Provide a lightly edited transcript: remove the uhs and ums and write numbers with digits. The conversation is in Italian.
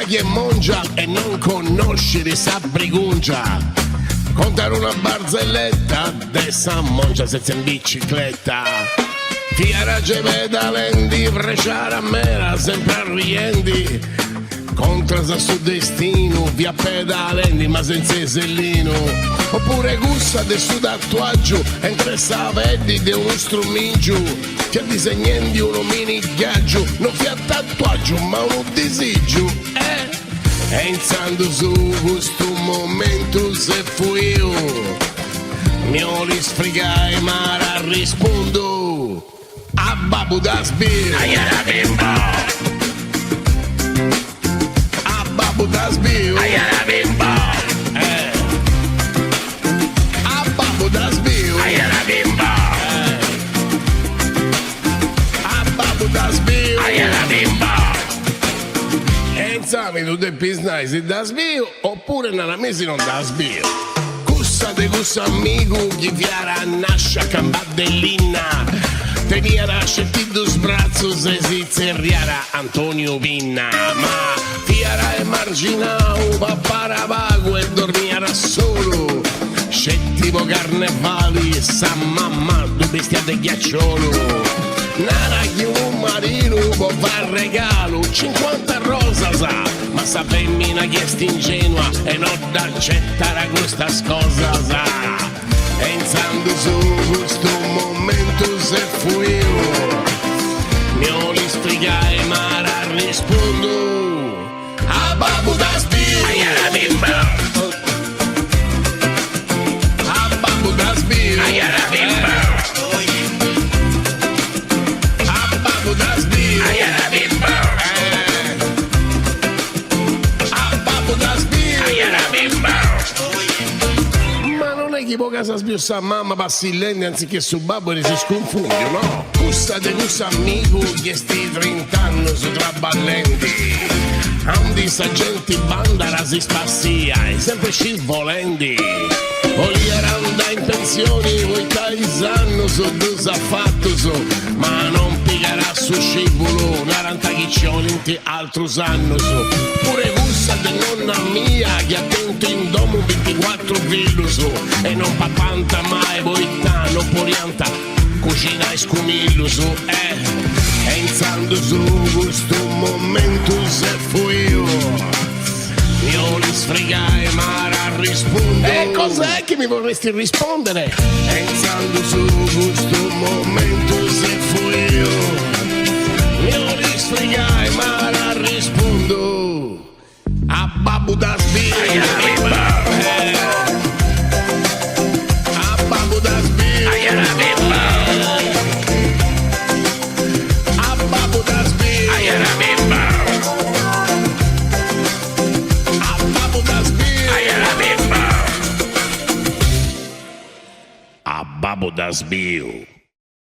chi è mongia e non conosci sa brigungia. Contare una barzelletta de San Mongia senza in bicicletta. Fiera pedalendi, frecciare a mera, sempre arriendi. Contrasa su destino, via pedalendi ma senza sellino. Oppure gussa de su tatuaggio, entre savedi de uno strumento. Che disegnando uno mini ghiaggio, non fia tatuaggio ma uno disagio. E iniziando su questo momento se fui io, mi ho risfregai ma rispondo a Babu da Sbir. Ayara bimbo, A Babu da Sbir. ayara bimbo, A Babu da Sbir. ayara bimbo, A Babu da Sbir. ayara bimbo. E insami tu del business da Sbir oppure nella mesi non da Sbir. Cussa de cussa amico chi fiara nasce cambadellina. Teniera sceltito sbrazzo se si zerriara Antonio Pinna. Ma fiara e marginao papara vago e dormiera solo. Scettivo carnevali sa mamma du bestiate ghiacciolo. Nara che un marino può far regalo 50 rosa sa, ma sa femmina che è ingenua e non da accettare questa cosa sa. Pensando su questo momento se fui io, mi ho risfregai ma rispondo a Babu da Sbir. Ayara bimbo, A Babu da Sbir. ayara bimbo, A Babu da Sbir. ayara bimbo, A Babu da Sbir. ayara bimbo. Ma non è che poca sa sbiossa mamma passilende anziché su babbo e si sconfonde, no? Custa de custa amico che sti 30 anni su traballenti. Andi sa gente banda la si spassia e sempre scivolendi. Oliaranda in pensione, voi taisano so dos affatto so, ma non pigarà su scivolo, 40 chicciolenti altro sanno so. Pure gusta de nonna mia che attento in domo 24 villo so, e non papanta mai boitano porianta, cucina e scumillo so, e iniziando su questo momento se fui io. Io li sfregai ma rispondo. E cos'è che mi vorresti rispondere? Pensando su questo momento se fui io. Io li sfregai ma rispondo a Babu da Sbir. Ayara bimbo, A Babu da Sbir. ayara bimbo, A Babu da Sbir. ayara bimbo, A Babu da Sbir. ayara bimbo. A Babu da Sbir.